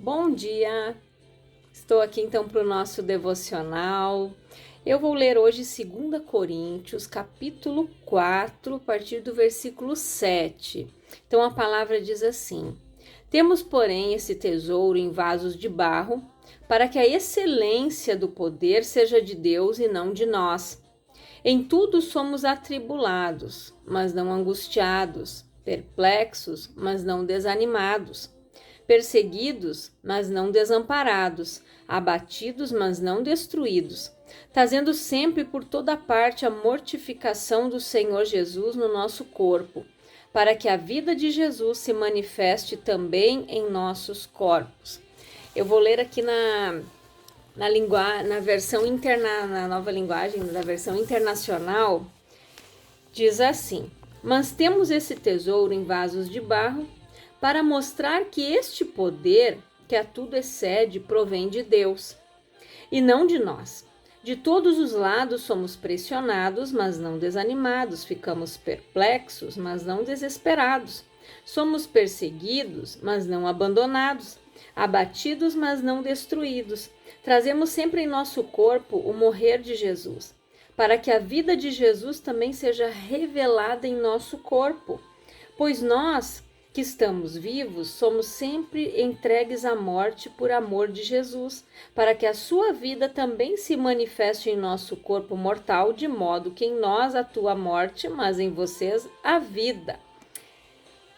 Bom dia! Estou aqui então para o nosso devocional. Eu vou ler hoje 2 Coríntios, capítulo 4, a partir do versículo 7. Então a palavra diz assim: Temos, porém, esse tesouro em vasos de barro, para que a excelência do poder seja de Deus e não de nós. Em tudo somos atribulados, mas não angustiados, perplexos, mas não desanimados, perseguidos, mas não desamparados, abatidos, mas não destruídos, trazendo sempre por toda parte a mortificação do Senhor Jesus no nosso corpo, para que a vida de Jesus se manifeste também em nossos corpos. Eu vou ler aqui na nova linguagem, da versão internacional, diz assim: Mas temos esse tesouro em vasos de barro, para mostrar que este poder, que a tudo excede, provém de Deus, e não de nós. De todos os lados somos pressionados, mas não desanimados, ficamos perplexos, mas não desesperados. Somos perseguidos, mas não abandonados, abatidos, mas não destruídos. Trazemos sempre em nosso corpo o morrer de Jesus, para que a vida de Jesus também seja revelada em nosso corpo. Pois nós, que estamos vivos, somos sempre entregues à morte por amor de Jesus, para que a sua vida também se manifeste em nosso corpo mortal, de modo que em nós atua a morte, mas em vocês a vida.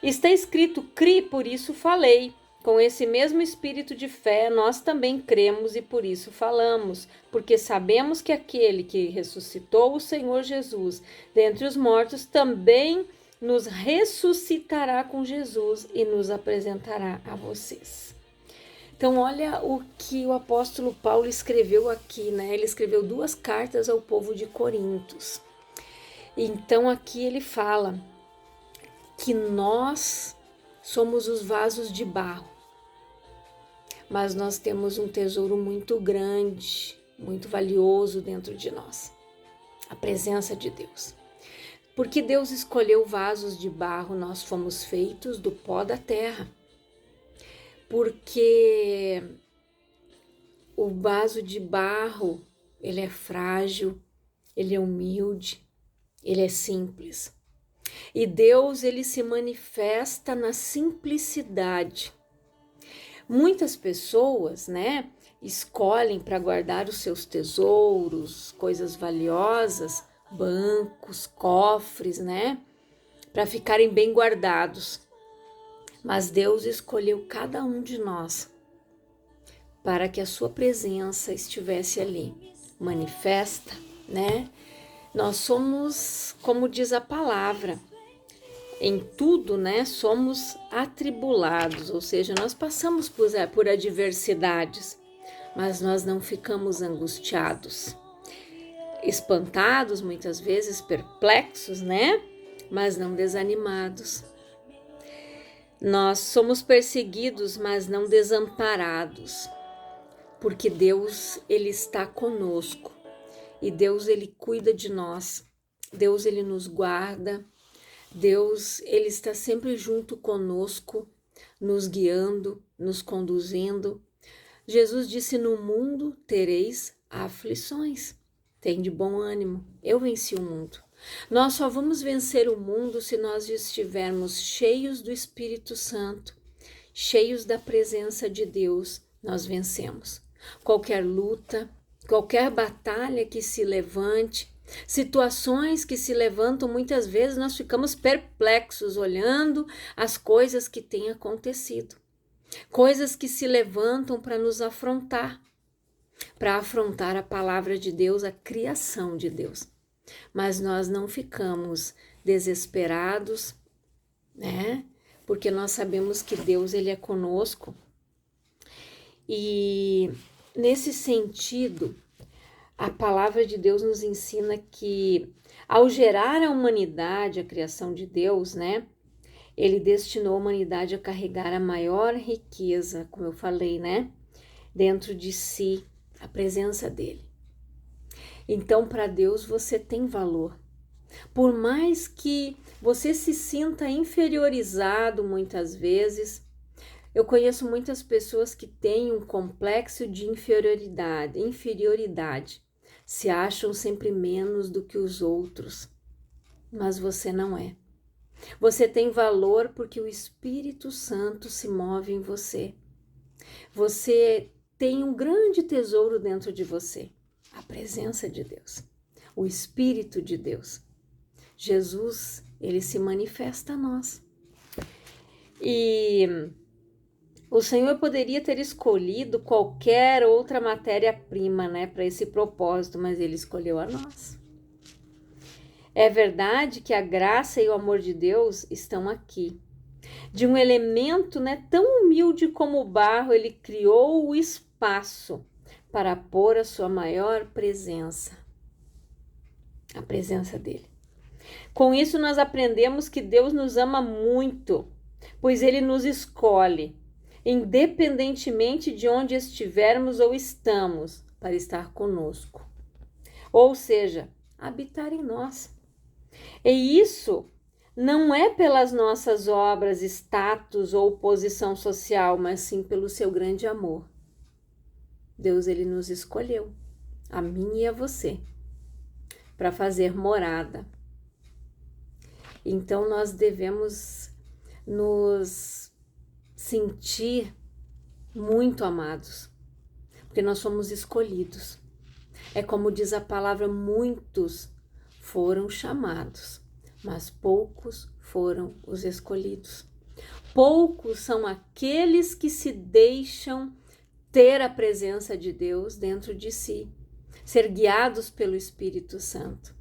Está escrito: cri, por isso falei. Com esse mesmo espírito de fé, nós também cremos e por isso falamos, porque sabemos que aquele que ressuscitou o Senhor Jesus dentre os mortos também nos ressuscitará com Jesus e nos apresentará a vocês. Então, olha o que o apóstolo Paulo escreveu aqui, né? Ele escreveu 2 cartas ao povo de Corintos. Então, aqui ele fala que nós somos os vasos de barro, mas nós temos um tesouro muito grande, muito valioso dentro de nós, a presença de Deus. Porque Deus escolheu vasos de barro, nós fomos feitos do pó da terra. Porque o vaso de barro, ele é frágil, ele é humilde, ele é simples. E Deus, ele se manifesta na simplicidade. Muitas pessoas, né, escolhem para guardar os seus tesouros, coisas valiosas, bancos, cofres, né, para ficarem bem guardados. Mas Deus escolheu cada um de nós para que a sua presença estivesse ali, manifesta, né? Nós somos, como diz a palavra, em tudo, né, somos atribulados, ou seja, nós passamos por adversidades, mas nós não ficamos angustiados, espantados, muitas vezes perplexos, né, mas não desanimados. Nós somos perseguidos, mas não desamparados, porque Deus, ele está conosco, e Deus, ele cuida de nós, Deus, ele nos guarda, Deus, ele está sempre junto conosco, nos guiando, nos conduzindo. Jesus disse: no mundo tereis aflições. Tem de bom ânimo, eu venci o mundo. Nós só vamos vencer o mundo se nós estivermos cheios do Espírito Santo, cheios da presença de Deus, nós vencemos. Qualquer luta, qualquer batalha que se levante, situações que se levantam, muitas vezes nós ficamos perplexos olhando as coisas que têm acontecido. Coisas que se levantam para nos afrontar, para afrontar a palavra de Deus, a criação de Deus. Mas nós não ficamos desesperados, né? Porque nós sabemos que Deus, ele é conosco. E nesse sentido, a palavra de Deus nos ensina que, ao gerar a humanidade, a criação de Deus, né? Ele destinou a humanidade a carregar a maior riqueza, como eu falei, né? Dentro de si, a presença dele. Então, para Deus, você tem valor. Por mais que você se sinta inferiorizado muitas vezes, Eu conheço muitas pessoas que têm um complexo de inferioridade, se acham sempre menos do que os outros, mas você não é. Você tem valor porque o Espírito Santo se move em você. Você tem um grande tesouro dentro de você, a presença de Deus, o Espírito de Deus. Jesus, ele se manifesta a nós. E o Senhor poderia ter escolhido qualquer outra matéria-prima, né, para esse propósito, mas ele escolheu a nós. É verdade que a graça e o amor de Deus estão aqui. De um elemento, né, tão humilde como o barro, ele criou o espaço para pôr a sua maior presença, a presença dele. Com isso, nós aprendemos que Deus nos ama muito, pois ele nos escolhe, independentemente de onde estivermos ou estamos, para estar conosco. Ou seja, habitar em nós. E isso não é pelas nossas obras, status ou posição social, mas sim pelo seu grande amor. Deus, ele nos escolheu, a mim e a você, para fazer morada. Então nós devemos nos sentir muito amados, porque nós somos escolhidos. É como diz a palavra, muitos foram chamados, mas poucos foram os escolhidos. Poucos são aqueles que se deixam ter a presença de Deus dentro de si, ser guiados pelo Espírito Santo.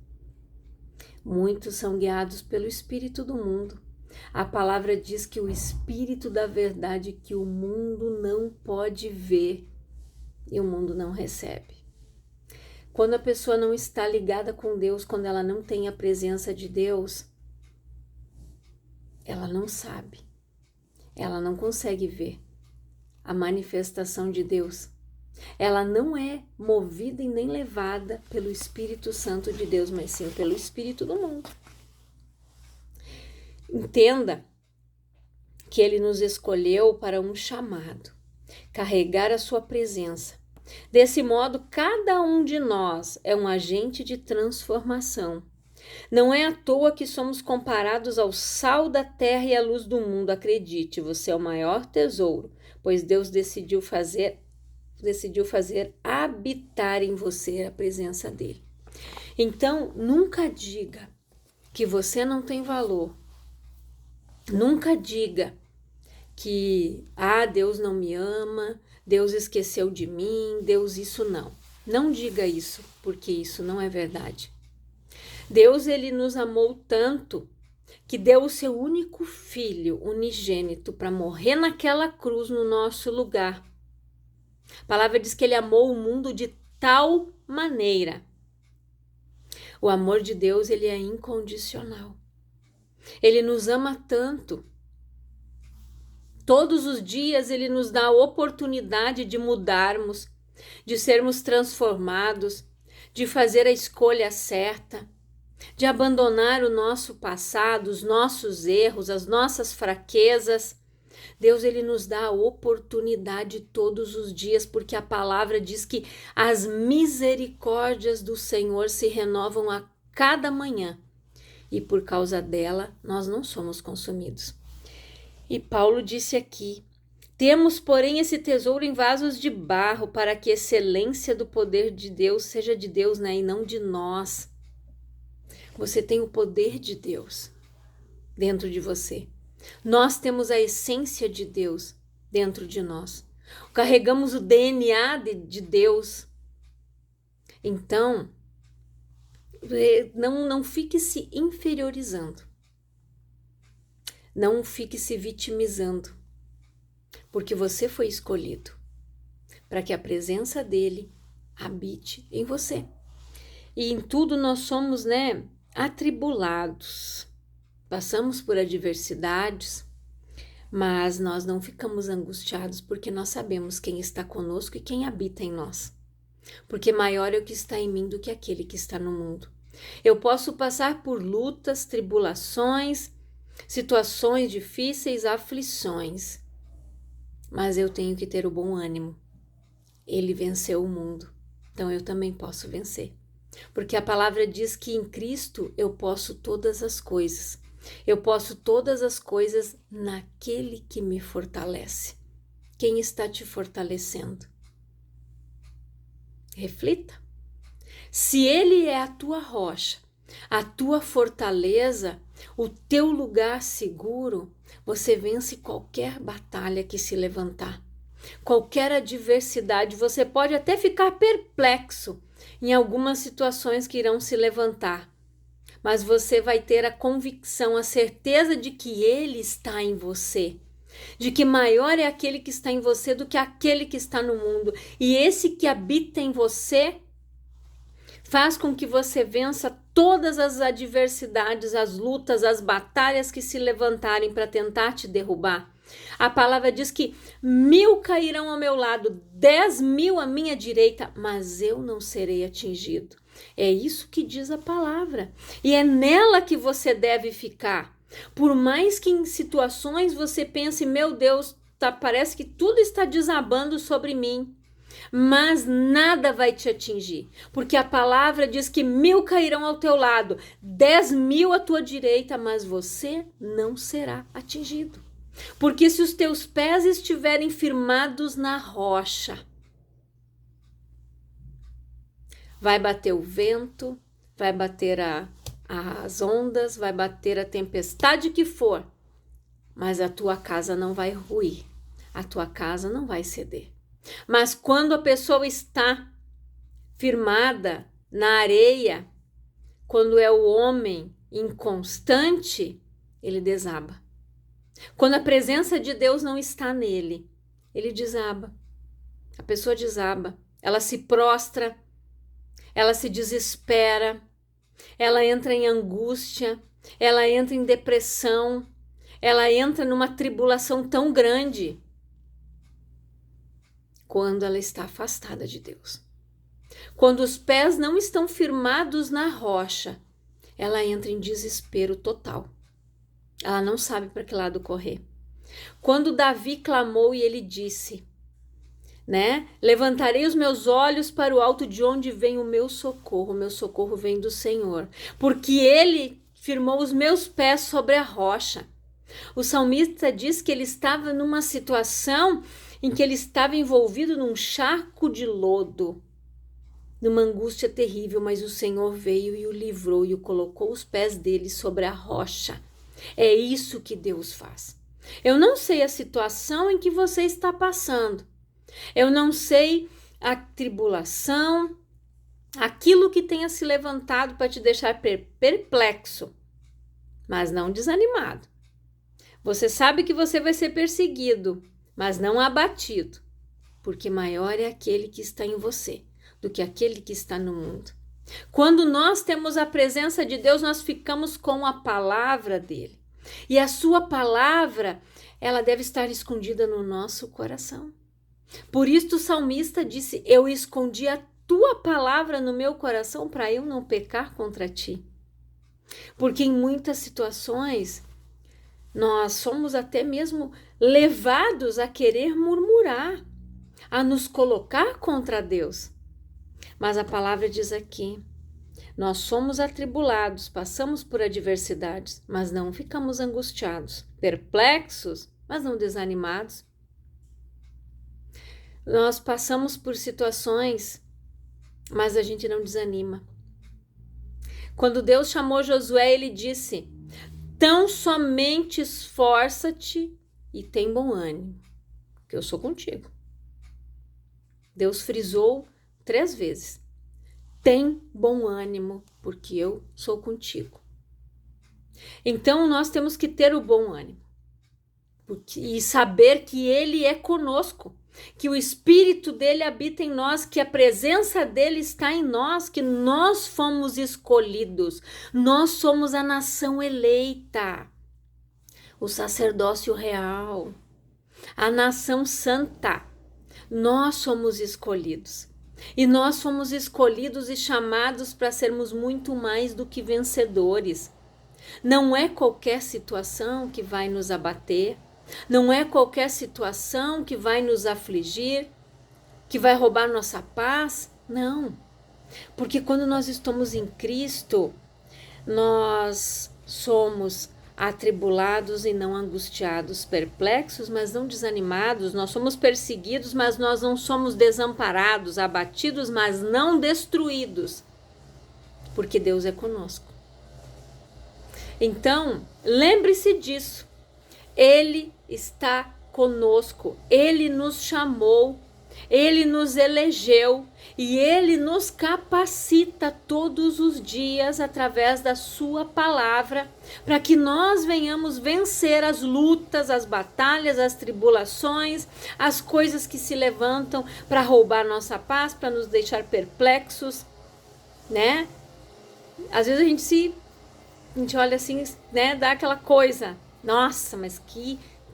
Muitos são guiados pelo espírito do mundo. A palavra diz que o espírito da verdade que o mundo não pode ver e o mundo não recebe. Quando a pessoa não está ligada com Deus, quando ela não tem a presença de Deus, ela não sabe, ela não consegue ver a manifestação de Deus. Ela não é movida e nem levada pelo Espírito Santo de Deus, mas sim pelo Espírito do mundo. Entenda que ele nos escolheu para um chamado, carregar a sua presença. Desse modo, cada um de nós é um agente de transformação. Não é à toa que somos comparados ao sal da terra e à luz do mundo. Acredite, você é o maior tesouro, pois Deus decidiu fazer habitar em você a presença dele. Então, nunca diga que você não tem valor. Nunca diga que Deus não me ama, Deus esqueceu de mim, Deus isso não. Não diga isso, porque isso não é verdade. Deus, ele nos amou tanto que deu o seu único filho unigênito para morrer naquela cruz no nosso lugar. A palavra diz que ele amou o mundo de tal maneira. O amor de Deus, ele é incondicional. Ele nos ama tanto. Todos os dias ele nos dá a oportunidade de mudarmos, de sermos transformados, de fazer a escolha certa, de abandonar o nosso passado, os nossos erros, as nossas fraquezas. Deus, ele nos dá a oportunidade todos os dias, porque a palavra diz que as misericórdias do Senhor se renovam a cada manhã. E por causa dela, nós não somos consumidos. E Paulo disse aqui, temos, porém, esse tesouro em vasos de barro, para que a excelência do poder de Deus seja de Deus, né, e não de nós. Você tem o poder de Deus dentro de você. Nós temos a essência de Deus dentro de nós. Carregamos o DNA de Deus. Então, não fique se inferiorizando. Não fique se vitimizando. Porque você foi escolhido para que a presença dele habite em você. E em tudo nós somos, atribulados. Passamos por adversidades, mas nós não ficamos angustiados porque nós sabemos quem está conosco e quem habita em nós. Porque maior é o que está em mim do que aquele que está no mundo. Eu posso passar por lutas, tribulações, situações difíceis, aflições, mas eu tenho que ter o bom ânimo. Ele venceu o mundo, então eu também posso vencer. Porque a palavra diz que em Cristo eu posso todas as coisas. Eu posso todas as coisas naquele que me fortalece. Quem está te fortalecendo? Reflita. Se Ele é a tua rocha, a tua fortaleza, o teu lugar seguro, você vence qualquer batalha que se levantar. Qualquer adversidade, você pode até ficar perplexo em algumas situações que irão se levantar, mas você vai ter a convicção, a certeza de que Ele está em você, de que maior é aquele que está em você do que aquele que está no mundo, e esse que habita em você faz com que você vença todas as adversidades, as lutas, as batalhas que se levantarem para tentar te derrubar. A palavra diz que 1000 cairão ao meu lado, 10.000 à minha direita, mas eu não serei atingido. É isso que diz a palavra. E é nela que você deve ficar. Por mais que em situações você pense, meu Deus, parece que tudo está desabando sobre mim. Mas nada vai te atingir, porque a palavra diz que 1000 cairão ao teu lado, 10.000 à tua direita, mas você não será atingido. Porque se os teus pés estiverem firmados na rocha, vai bater o vento, vai bater as ondas, vai bater a tempestade que for, mas a tua casa não vai ruir, a tua casa não vai ceder. Mas quando a pessoa está firmada na areia, quando é o homem inconstante, ele desaba. Quando a presença de Deus não está nele, ele desaba. A pessoa desaba, ela se prostra, ela se desespera, ela entra em angústia, ela entra em depressão, ela entra numa tribulação tão grande quando ela está afastada de Deus. Quando os pés não estão firmados na rocha, ela entra em desespero total. Ela não sabe para que lado correr. Quando Davi clamou e ele disse, levantarei os meus olhos para o alto de onde vem o meu socorro vem do Senhor, porque ele firmou os meus pés sobre a rocha. O salmista diz que ele estava numa situação em que ele estava envolvido num charco de lodo, numa angústia terrível, mas o Senhor veio e o livrou e o colocou os pés dele sobre a rocha. É isso que Deus faz. Eu não sei a situação em que você está passando. Eu não sei a tribulação, aquilo que tenha se levantado para te deixar perplexo, mas não desanimado. Você sabe que você vai ser perseguido, mas não abatido, porque maior é aquele que está em você do que aquele que está no mundo. Quando nós temos a presença de Deus, nós ficamos com a palavra dele. E a sua palavra, ela deve estar escondida no nosso coração. Por isso o salmista disse, eu escondi a tua palavra no meu coração para eu não pecar contra ti. Porque em muitas situações, nós somos até mesmo levados a querer murmurar, a nos colocar contra Deus. Mas a palavra diz aqui, nós somos atribulados, passamos por adversidades, mas não ficamos angustiados, perplexos, mas não desanimados. Nós passamos por situações, mas a gente não desanima. Quando Deus chamou Josué, ele disse, tão somente esforça-te e tem bom ânimo, que eu sou contigo. Deus frisou 3 vezes. Tem bom ânimo, porque eu sou contigo. Então, nós temos que ter o bom ânimo. E saber que Ele é conosco. Que o Espírito dele habita em nós, que a presença dele está em nós, que nós fomos escolhidos. Nós somos a nação eleita. O sacerdócio real. A nação santa. Nós somos escolhidos. E nós fomos escolhidos e chamados para sermos muito mais do que vencedores. Não é qualquer situação que vai nos abater. Não é qualquer situação que vai nos afligir, que vai roubar nossa paz. Não. Porque quando nós estamos em Cristo, nós somos atribulados e não angustiados, perplexos, mas não desanimados. Nós somos perseguidos, mas nós não somos desamparados, abatidos, mas não destruídos, porque Deus é conosco. Então, lembre-se disso. Ele está conosco, Ele nos chamou, Ele nos elegeu e Ele nos capacita todos os dias através da sua palavra para que nós venhamos vencer as lutas, as batalhas, as tribulações, as coisas que se levantam para roubar nossa paz, para nos deixar perplexos, né? Às vezes a gente olha assim, né, dá aquela coisa, nossa, mas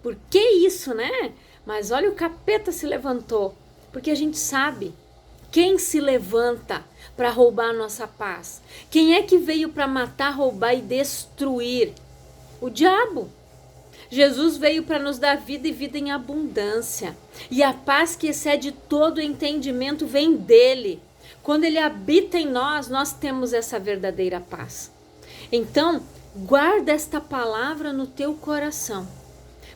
por que isso, né? Mas olha, o capeta se levantou, porque a gente sabe quem se levanta para roubar a nossa paz. Quem é que veio para matar, roubar e destruir? O diabo. Jesus veio para nos dar vida e vida em abundância. E a paz que excede todo entendimento vem dele. Quando ele habita em nós, nós temos essa verdadeira paz. Então, guarda esta palavra no teu coração.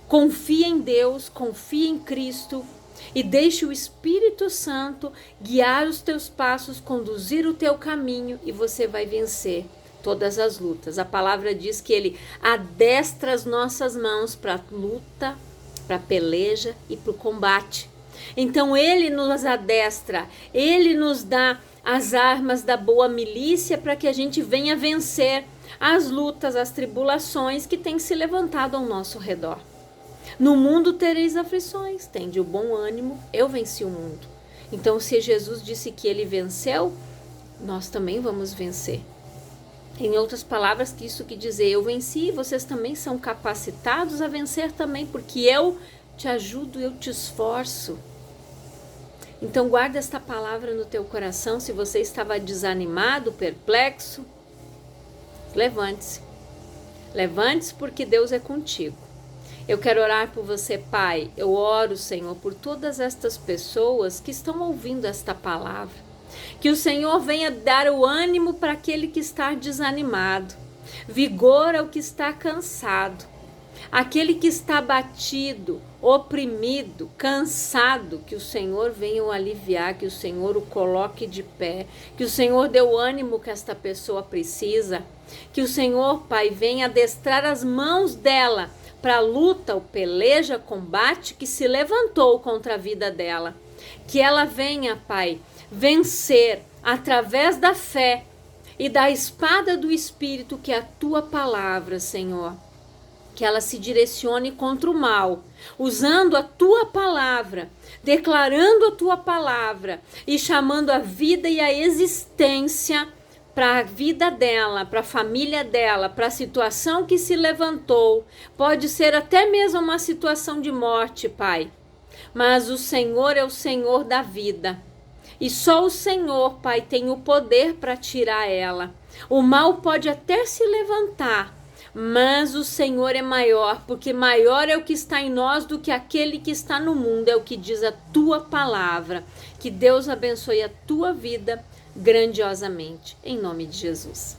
Confia em Deus, confia em Cristo e deixe o Espírito Santo guiar os teus passos, conduzir o teu caminho e você vai vencer todas as lutas. A palavra diz que Ele adestra as nossas mãos para a luta, para a peleja e para o combate. Então Ele nos adestra, Ele nos dá as armas da boa milícia para que a gente venha vencer as lutas, as tribulações que têm se levantado ao nosso redor. No mundo tereis aflições, tende o bom ânimo, eu venci o mundo. Então, se Jesus disse que ele venceu, nós também vamos vencer. Em outras palavras, que isso que dizer eu venci, vocês também são capacitados a vencer também, porque eu te ajudo, eu te esforço. Então, guarda esta palavra no teu coração. Se você estava desanimado, perplexo, levante-se. Levante-se porque Deus é contigo. Eu quero orar por você, Pai. Eu oro, Senhor, por todas estas pessoas que estão ouvindo esta palavra. Que o Senhor venha dar o ânimo para aquele que está desanimado, vigor ao que está cansado, aquele que está abatido, oprimido, cansado, que o Senhor venha o aliviar, que o Senhor o coloque de pé, que o Senhor dê o ânimo que esta pessoa precisa, que o Senhor, Pai, venha adestrar as mãos dela para a luta, o peleja, combate que se levantou contra a vida dela. Que ela venha, Pai, vencer através da fé e da espada do Espírito, que é a tua palavra, Senhor. Que ela se direcione contra o mal, usando a tua palavra, declarando a tua palavra e chamando a vida e a existência para a vida dela, para a família dela, para a situação que se levantou. Pode ser até mesmo uma situação de morte, Pai. Mas o Senhor é o Senhor da vida. E só o Senhor, Pai, tem o poder para tirar ela. O mal pode até se levantar, mas o Senhor é maior, porque maior é o que está em nós do que aquele que está no mundo, é o que diz a tua palavra. Que Deus abençoe a tua vida grandiosamente, em nome de Jesus.